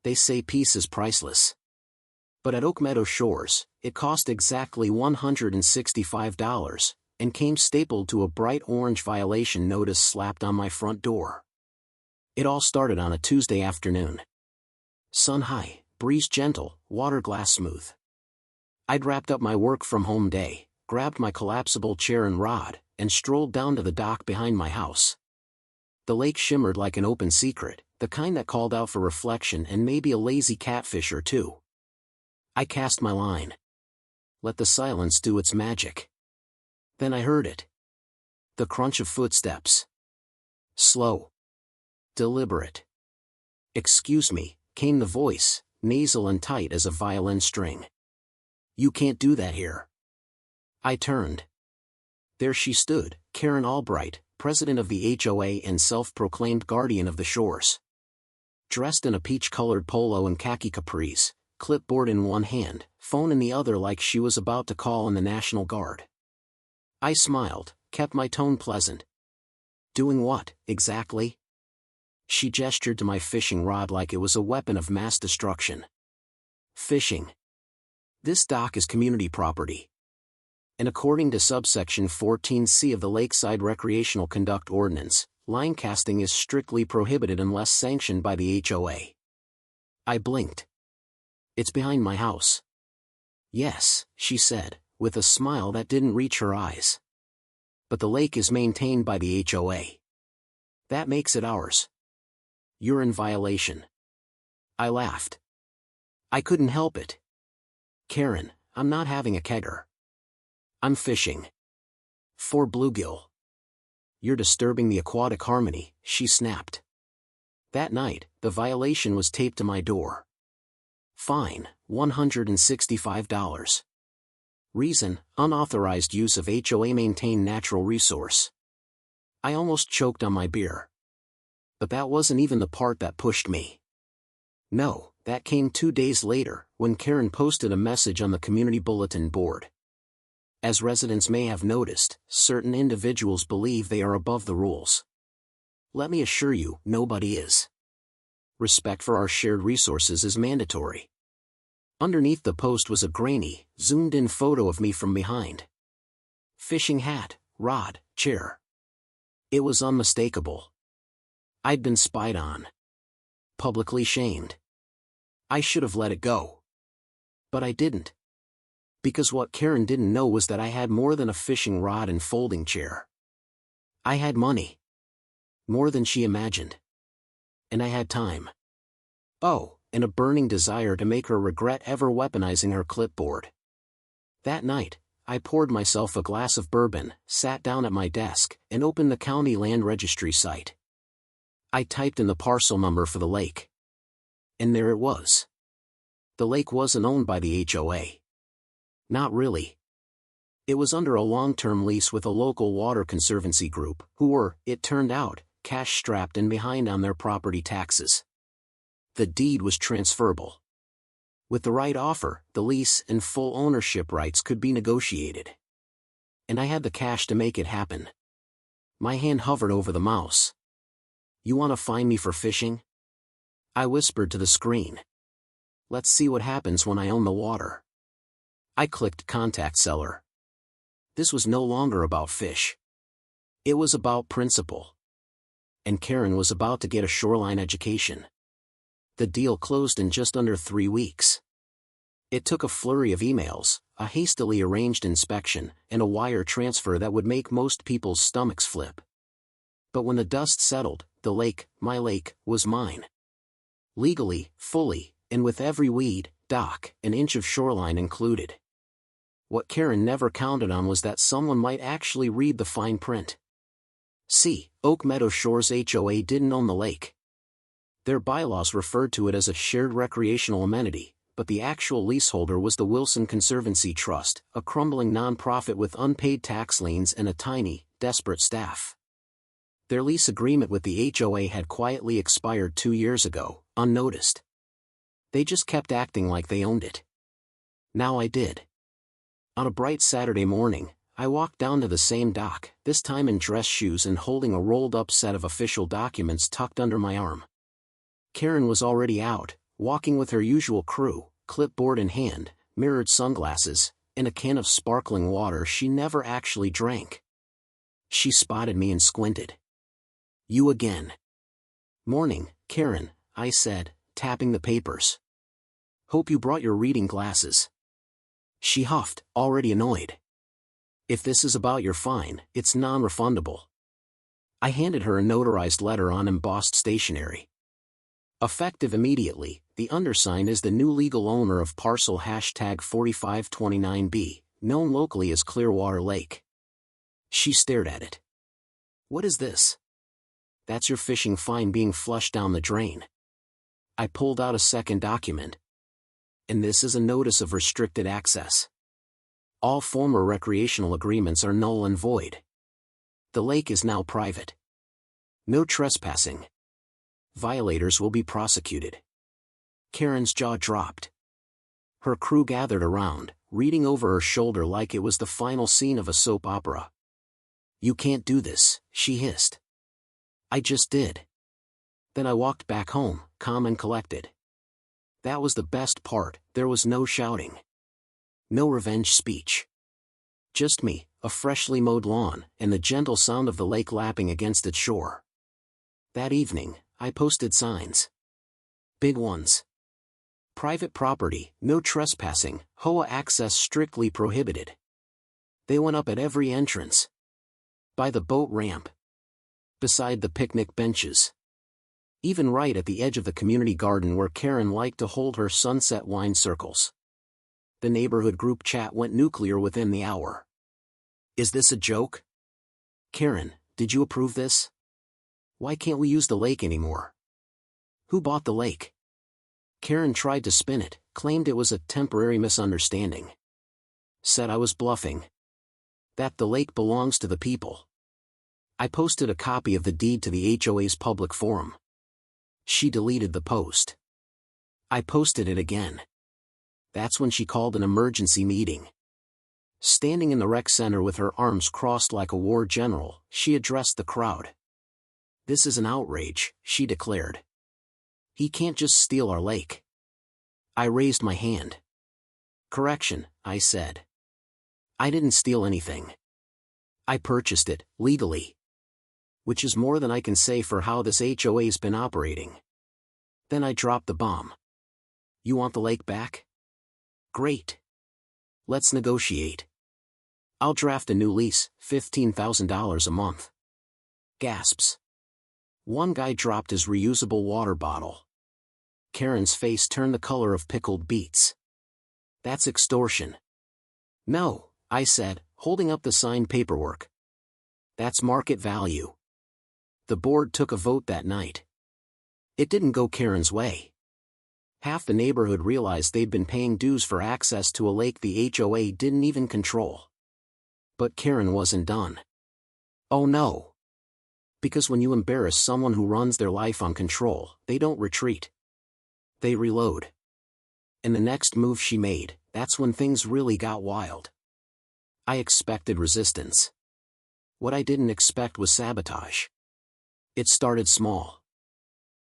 They say peace is priceless. But at Oak Meadow Shores, it cost exactly $165, and came stapled to a bright orange violation notice slapped on my front door. It all started on a Tuesday afternoon. Sun high, breeze gentle, water glass smooth. I'd wrapped up my work-from-home day, grabbed my collapsible chair and rod, and strolled down to the dock behind my house. The lake shimmered like an open secret, the kind that called out for reflection and maybe a lazy catfish or two. I cast my line. Let the silence do its magic. Then I heard it. The crunch of footsteps. Slow. Deliberate. "Excuse me," came the voice, nasal and tight as a violin string. "You can't do that here." I turned. There she stood, Karen Albright, president of the HOA and self-proclaimed guardian of the shores. Dressed in a peach-colored polo and khaki capris, clipboard in one hand, phone in the other like she was about to call on the National Guard. I smiled, kept my tone pleasant. "Doing what, exactly?" She gestured to my fishing rod like it was a weapon of mass destruction. "Fishing. This dock is community property. And according to subsection 14C of the Lakeside Recreational Conduct Ordinance, line casting is strictly prohibited unless sanctioned by the HOA. I blinked. "It's behind my house." "Yes," she said, with a smile that didn't reach her eyes. "But the lake is maintained by the HOA. That makes it ours. You're in violation." I laughed. I couldn't help it. "Karen, I'm not having a kegger. I'm fishing. For bluegill." "You're disturbing the aquatic harmony," she snapped. That night, the violation was taped to my door. Fine, $165. Reason, unauthorized use of HOA-maintained natural resource. I almost choked on my beer. But that wasn't even the part that pushed me. No, that came 2 days later, when Karen posted a message on the community bulletin board. As residents may have noticed, certain individuals believe they are above the rules. Let me assure you, nobody is. Respect for our shared resources is mandatory. Underneath the post was a grainy, zoomed-in photo of me from behind. Fishing hat, rod, chair. It was unmistakable. I'd been spied on. Publicly shamed. I should have let it go. But I didn't. Because what Karen didn't know was that I had more than a fishing rod and folding chair. I had money. More than she imagined. And I had time. Oh, and a burning desire to make her regret ever weaponizing her clipboard. That night, I poured myself a glass of bourbon, sat down at my desk, and opened the county land registry site. I typed in the parcel number for the lake. And there it was. The lake wasn't owned by the HOA. Not really. It was under a long-term lease with a local water conservancy group, who were, it turned out, cash-strapped and behind on their property taxes. The deed was transferable. With the right offer, the lease and full ownership rights could be negotiated. And I had the cash to make it happen. My hand hovered over the mouse. "You want to find me for fishing?" I whispered to the screen. "Let's see what happens when I own the water." I clicked Contact Seller. This was no longer about fish. It was about principle. And Karen was about to get a shoreline education. The deal closed in just under 3 weeks. It took a flurry of emails, a hastily arranged inspection, and a wire transfer that would make most people's stomachs flip. But when the dust settled, the lake, my lake, was mine. Legally, fully, and with every weed, dock, and inch of shoreline included. What Karen never counted on was that someone might actually read the fine print. See, Oak Meadow Shores HOA didn't own the lake. Their bylaws referred to it as a shared recreational amenity, but the actual leaseholder was the Wilson Conservancy Trust, a crumbling nonprofit with unpaid tax liens and a tiny, desperate staff. Their lease agreement with the HOA had quietly expired 2 years ago, unnoticed. They just kept acting like they owned it. Now I did. On a bright Saturday morning, I walked down to the same dock, this time in dress shoes and holding a rolled-up set of official documents tucked under my arm. Karen was already out, walking with her usual crew, clipboard in hand, mirrored sunglasses, and a can of sparkling water she never actually drank. She spotted me and squinted. "You again." "Morning, Karen," I said, tapping the papers. "Hope you brought your reading glasses." She huffed, already annoyed. "If this is about your fine, it's non-refundable." I handed her a notarized letter on embossed stationery. Effective immediately, the undersigned is the new legal owner of parcel #4529B, known locally as Clearwater Lake. She stared at it. "What is this?" "That's your fishing fine being flushed down the drain." I pulled out a second document. "And this is a notice of restricted access. All former recreational agreements are null and void. The lake is now private. No trespassing. Violators will be prosecuted." Karen's jaw dropped. Her crew gathered around, reading over her shoulder like it was the final scene of a soap opera. "You can't do this," she hissed. "I just did." Then I walked back home, calm and collected. That was the best part, there was no shouting. No revenge speech. Just me, a freshly mowed lawn, and the gentle sound of the lake lapping against its shore. That evening, I posted signs. Big ones. "Private property, no trespassing, HOA access strictly prohibited." They went up at every entrance. By the boat ramp. Beside the picnic benches. Even right at the edge of the community garden where Karen liked to hold her sunset wine circles. The neighborhood group chat went nuclear within the hour. "Is this a joke? Karen, did you approve this? Why can't we use the lake anymore? Who bought the lake?" Karen tried to spin it, claimed it was a temporary misunderstanding. Said I was bluffing. That the lake belongs to the people. I posted a copy of the deed to the HOA's public forum. She deleted the post. I posted it again. That's when she called an emergency meeting. Standing in the rec center with her arms crossed like a war general, she addressed the crowd. "This is an outrage," she declared. "He can't just steal our lake." I raised my hand. "Correction," I said. "I didn't steal anything. I purchased it, legally. Which is more than I can say for how this HOA's been operating." Then I dropped the bomb. "You want the lake back? Great. Let's negotiate. I'll draft a new lease, $15,000 a month." Gasps. One guy dropped his reusable water bottle. Karen's face turned the color of pickled beets. "That's extortion." "No," I said, holding up the signed paperwork. "That's market value." The board took a vote that night. It didn't go Karen's way. Half the neighborhood realized they'd been paying dues for access to a lake the HOA didn't even control. But Karen wasn't done. Oh no. Because when you embarrass someone who runs their life on control, they don't retreat. They reload. And the next move she made, that's when things really got wild. I expected resistance. What I didn't expect was sabotage. It started small.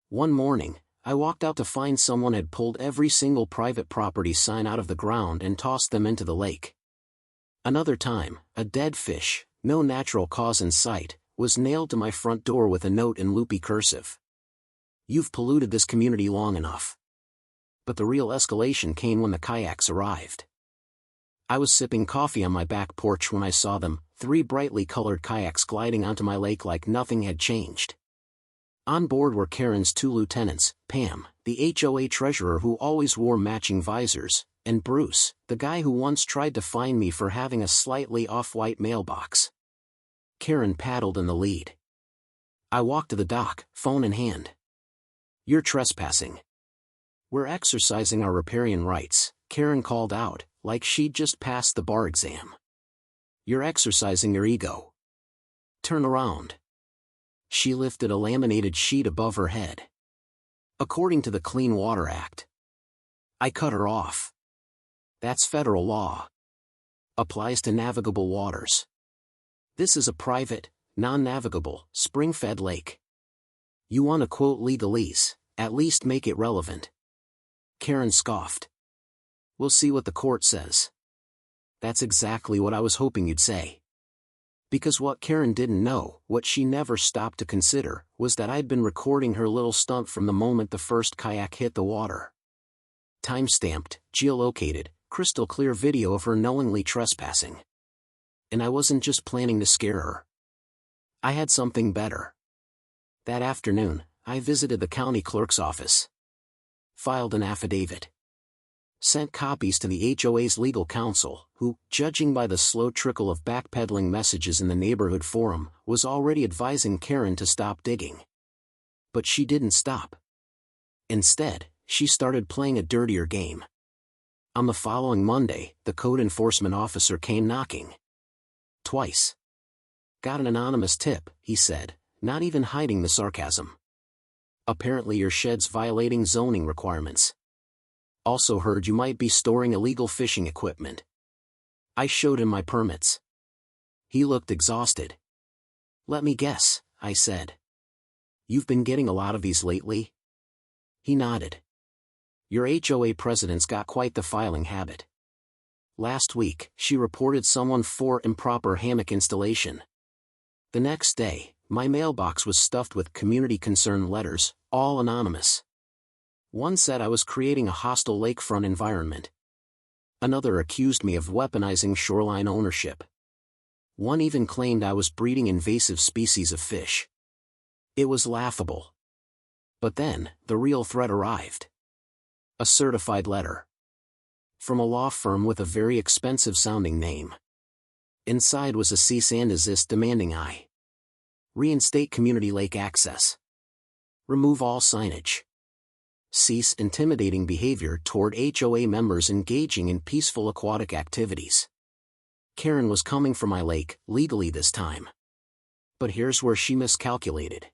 One morning, I walked out to find someone had pulled every single private property sign out of the ground and tossed them into the lake. Another time, a dead fish, no natural cause in sight, was nailed to my front door with a note in loopy cursive. "You've polluted this community long enough." But the real escalation came when the kayaks arrived. I was sipping coffee on my back porch when I saw them, 3 brightly colored kayaks gliding onto my lake like nothing had changed. On board were Karen's 2 lieutenants, Pam, the HOA treasurer who always wore matching visors, and Bruce, the guy who once tried to fine me for having a slightly off-white mailbox. Karen paddled in the lead. I walked to the dock, phone in hand. "You're trespassing." "We're exercising our riparian rights," Karen called out, like she'd just passed the bar exam. "You're exercising your ego. Turn around." She lifted a laminated sheet above her head. "According to the Clean Water Act." I cut her off. "That's federal law. Applies to navigable waters. This is a private, non-navigable, spring-fed lake. You want to quote legalese, at least make it relevant." Karen scoffed. We'll see what the court says. That's exactly what I was hoping you'd say. Because what Karen didn't know, what she never stopped to consider, was that I'd been recording her little stunt from the moment the first kayak hit the water. Time-stamped, geolocated, crystal clear video of her knowingly trespassing. And I wasn't just planning to scare her. I had something better. That afternoon, I visited the county clerk's office. Filed an affidavit. Sent copies to the HOA's legal counsel, who, judging by the slow trickle of backpedaling messages in the neighborhood forum, was already advising Karen to stop digging. But she didn't stop. Instead, she started playing a dirtier game. On the following Monday, the code enforcement officer came knocking. Twice. Got an anonymous tip, he said, not even hiding the sarcasm. Apparently your shed's violating zoning requirements. Also heard you might be storing illegal fishing equipment. I showed him my permits. He looked exhausted. Let me guess, I said. You've been getting a lot of these lately? He nodded. Your HOA president's got quite the filing habit. Last week, she reported someone for improper hammock installation. The next day, my mailbox was stuffed with community concern letters, all anonymous. One said I was creating a hostile lakefront environment. Another accused me of weaponizing shoreline ownership. One even claimed I was breeding invasive species of fish. It was laughable. But then, the real threat arrived. A certified letter. From a law firm with a very expensive-sounding name. Inside was a cease and desist demanding I reinstate community lake access. Remove all signage. Cease intimidating behavior toward HOA members engaging in peaceful aquatic activities. Karen was coming for my lake, legally this time. But here's where she miscalculated.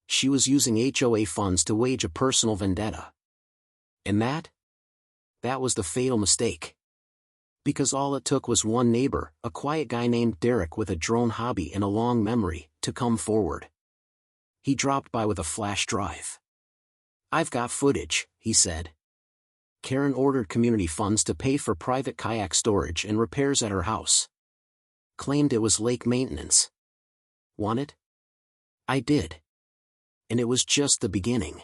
She was using HOA funds to wage a personal vendetta. And that was the fatal mistake. Because all it took was one neighbor, a quiet guy named Derek with a drone hobby and a long memory, to come forward. He dropped by with a flash drive. I've got footage, he said. Karen ordered community funds to pay for private kayak storage and repairs at her house. Claimed it was lake maintenance. Want it? I did. And it was just the beginning.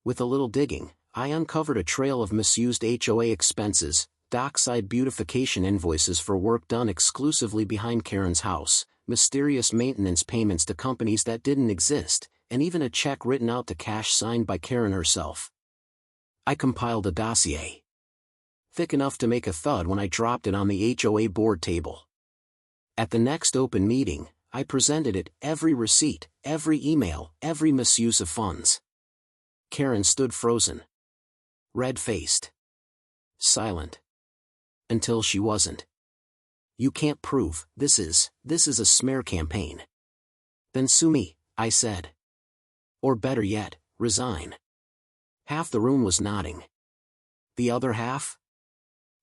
With a little digging, I uncovered a trail of misused HOA expenses, dockside beautification invoices for work done exclusively behind Karen's house, mysterious maintenance payments to companies that didn't exist, and even a check written out to cash signed by Karen herself. I compiled a dossier. Thick enough to make a thud when I dropped it on the HOA board table. At the next open meeting, I presented it, every receipt, every email, every misuse of funds. Karen stood frozen. Red-faced. Silent. Until she wasn't. You can't prove, this is a smear campaign. Then sue me, I said. Or better yet, resign. Half the room was nodding. The other half?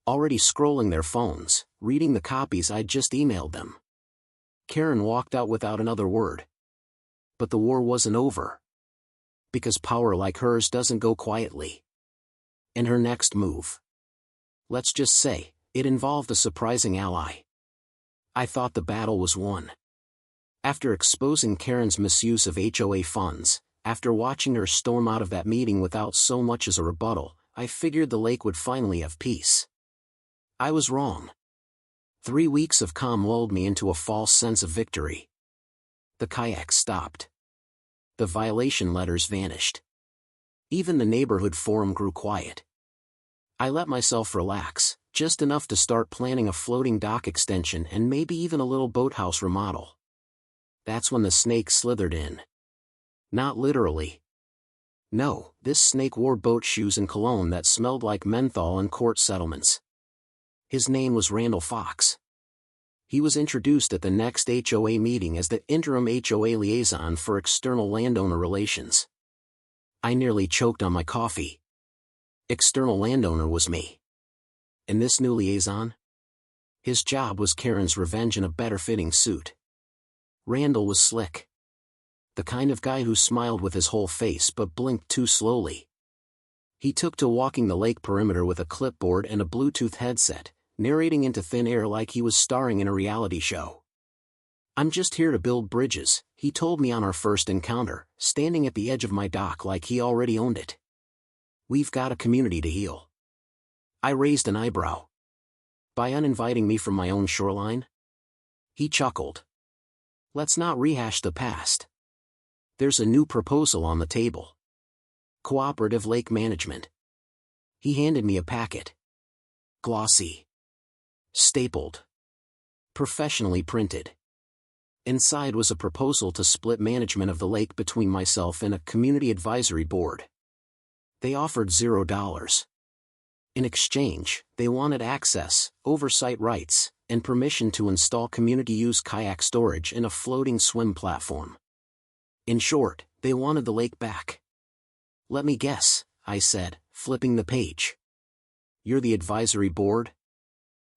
Already scrolling their phones, reading the copies I'd just emailed them. Karen walked out without another word. But the war wasn't over. Because power like hers doesn't go quietly. And her next move. Let's just say, it involved a surprising ally. I thought the battle was won. After exposing Karen's misuse of HOA funds, after watching her storm out of that meeting without so much as a rebuttal, I figured the lake would finally have peace. I was wrong. 3 weeks of calm lulled me into a false sense of victory. The kayaks stopped. The violation letters vanished. Even the neighborhood forum grew quiet. I let myself relax, just enough to start planning a floating dock extension and maybe even a little boathouse remodel. That's when the snake slithered in. Not literally. No, this snake wore boat shoes and cologne that smelled like menthol and court settlements. His name was Randall Fox. He was introduced at the next HOA meeting as the interim HOA liaison for external landowner relations. I nearly choked on my coffee. External landowner was me. And this new liaison? His job was Karen's revenge in a better-fitting suit. Randall was slick. The kind of guy who smiled with his whole face but blinked too slowly. He took to walking the lake perimeter with a clipboard and a Bluetooth headset, narrating into thin air like he was starring in a reality show. "I'm just here to build bridges," he told me on our first encounter, standing at the edge of my dock like he already owned it. "We've got a community to heal." I raised an eyebrow. "By uninviting me from my own shoreline?" He chuckled. "Let's not rehash the past. There's a new proposal on the table. Cooperative lake management." He handed me a packet. Glossy. Stapled. Professionally printed. Inside was a proposal to split management of the lake between myself and a community advisory board. They offered $0. In exchange, they wanted access, oversight rights, and permission to install community-use kayak storage and a floating swim platform. In short, they wanted the lake back. "Let me guess," I said, flipping the page. "You're the advisory board?"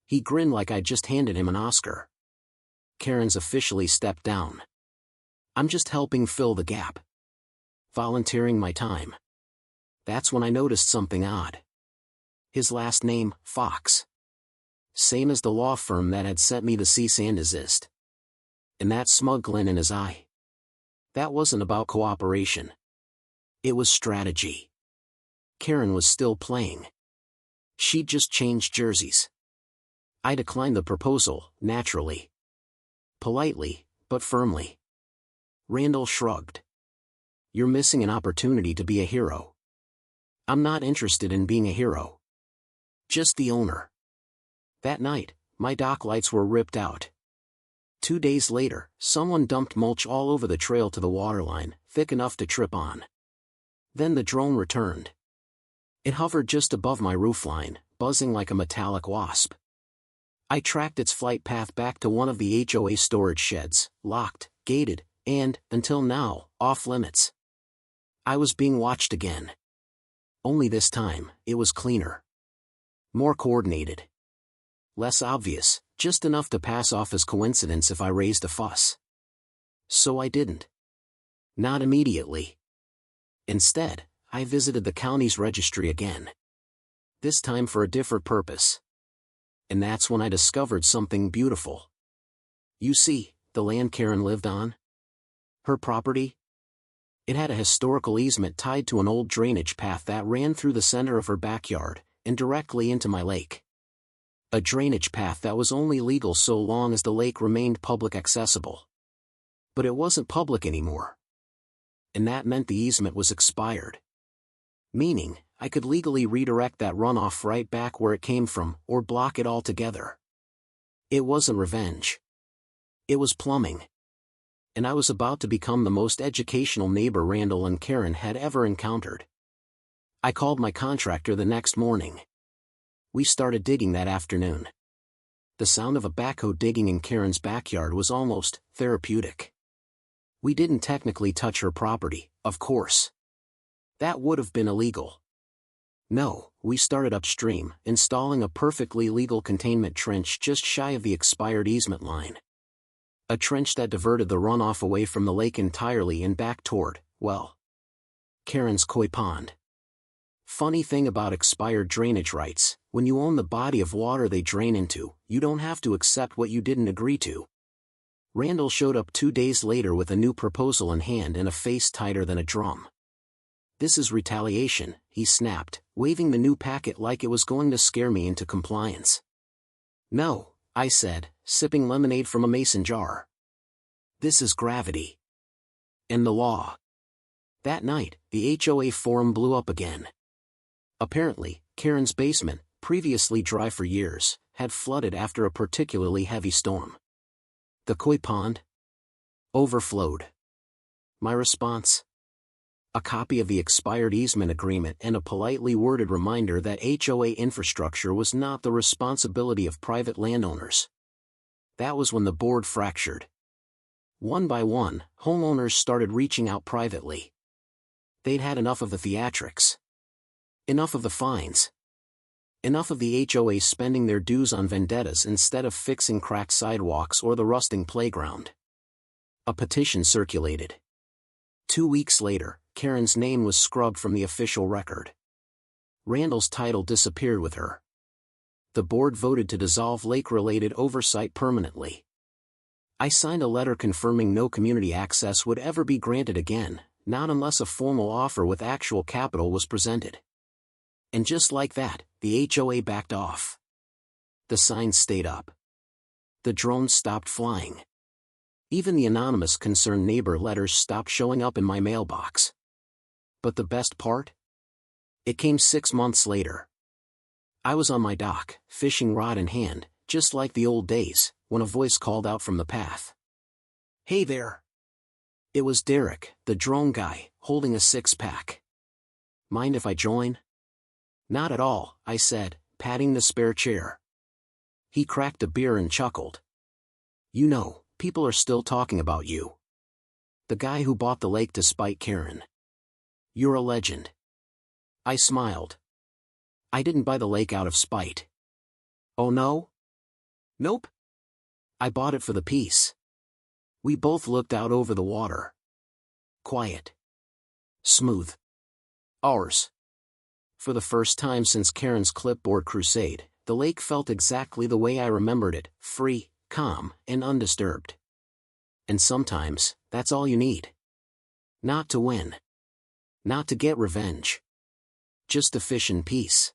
He grinned like I'd just handed him an Oscar. Karen's officially stepped down. "I'm just helping fill the gap. Volunteering my time." That's when I noticed something odd. His last name, Fox. Same as the law firm that had sent me the cease and desist. And that smug glint in his eye. That wasn't about cooperation. It was strategy. Karen was still playing. She'd just changed jerseys. I declined the proposal, naturally. Politely, but firmly. Randall shrugged. "You're missing an opportunity to be a hero." "I'm not interested in being a hero. Just the owner." That night, my dock lights were ripped out. 2 days later, someone dumped mulch all over the trail to the waterline, thick enough to trip on. Then the drone returned. It hovered just above my roofline, buzzing like a metallic wasp. I tracked its flight path back to one of the HOA storage sheds, locked, gated, and, until now, off limits. I was being watched again. Only this time, it was cleaner. More coordinated. Less obvious, just enough to pass off as coincidence if I raised a fuss. So I didn't. Not immediately. Instead, I visited the county's registry again. This time for a different purpose. And that's when I discovered something beautiful. You see, the land Karen lived on? Her property? It had a historical easement tied to an old drainage path that ran through the center of her backyard, and directly into my lake. A drainage path that was only legal so long as the lake remained public accessible. But it wasn't public anymore. And that meant the easement was expired. Meaning, I could legally redirect that runoff right back where it came from, or block it altogether. It wasn't revenge. It was plumbing. And I was about to become the most educational neighbor Randall and Karen had ever encountered. I called my contractor the next morning. We started digging that afternoon. The sound of a backhoe digging in Karen's backyard was almost therapeutic. We didn't technically touch her property, of course. That would have been illegal. No, we started upstream, installing a perfectly legal containment trench just shy of the expired easement line. A trench that diverted the runoff away from the lake entirely and back toward, well, Karen's koi pond. Funny thing about expired drainage rights, when you own the body of water they drain into, you don't have to accept what you didn't agree to. Randall showed up 2 days later with a new proposal in hand and a face tighter than a drum. "This is retaliation," he snapped, waving the new packet like it was going to scare me into compliance. "No," I said, sipping lemonade from a mason jar. "This is gravity. And the law." That night, the HOA forum blew up again. Apparently, Karen's basement, previously dry for years, had flooded after a particularly heavy storm. The koi pond overflowed. My response? A copy of the expired easement agreement and a politely worded reminder that HOA infrastructure was not the responsibility of private landowners. That was when the board fractured. One by one, homeowners started reaching out privately. They'd had enough of the theatrics. Enough of the fines. Enough of the HOA spending their dues on vendettas instead of fixing cracked sidewalks or the rusting playground. A petition circulated. 2 weeks later, Karen's name was scrubbed from the official record. Randall's title disappeared with her. The board voted to dissolve lake-related oversight permanently. I signed a letter confirming no community access would ever be granted again, not unless a formal offer with actual capital was presented. And just like that, the HOA backed off. The signs stayed up. The drones stopped flying. Even the anonymous concerned neighbor letters stopped showing up in my mailbox. But the best part? It came 6 months later. I was on my dock, fishing rod in hand, just like the old days, when a voice called out from the path. "Hey there." It was Derek, the drone guy, holding a 6-pack. "Mind if I join?" "Not at all," I said, patting the spare chair. He cracked a beer and chuckled. "You know, people are still talking about you. The guy who bought the lake to spite Karen. You're a legend." I smiled. I didn't buy the lake out of spite. "Oh no?" "Nope. I bought it for the peace." We both looked out over the water. Quiet. Smooth. Ours. For the first time since Karen's clipboard crusade, the lake felt exactly the way I remembered it, free, calm, and undisturbed. And sometimes, that's all you need. Not to win. Not to get revenge. Just to fish in peace.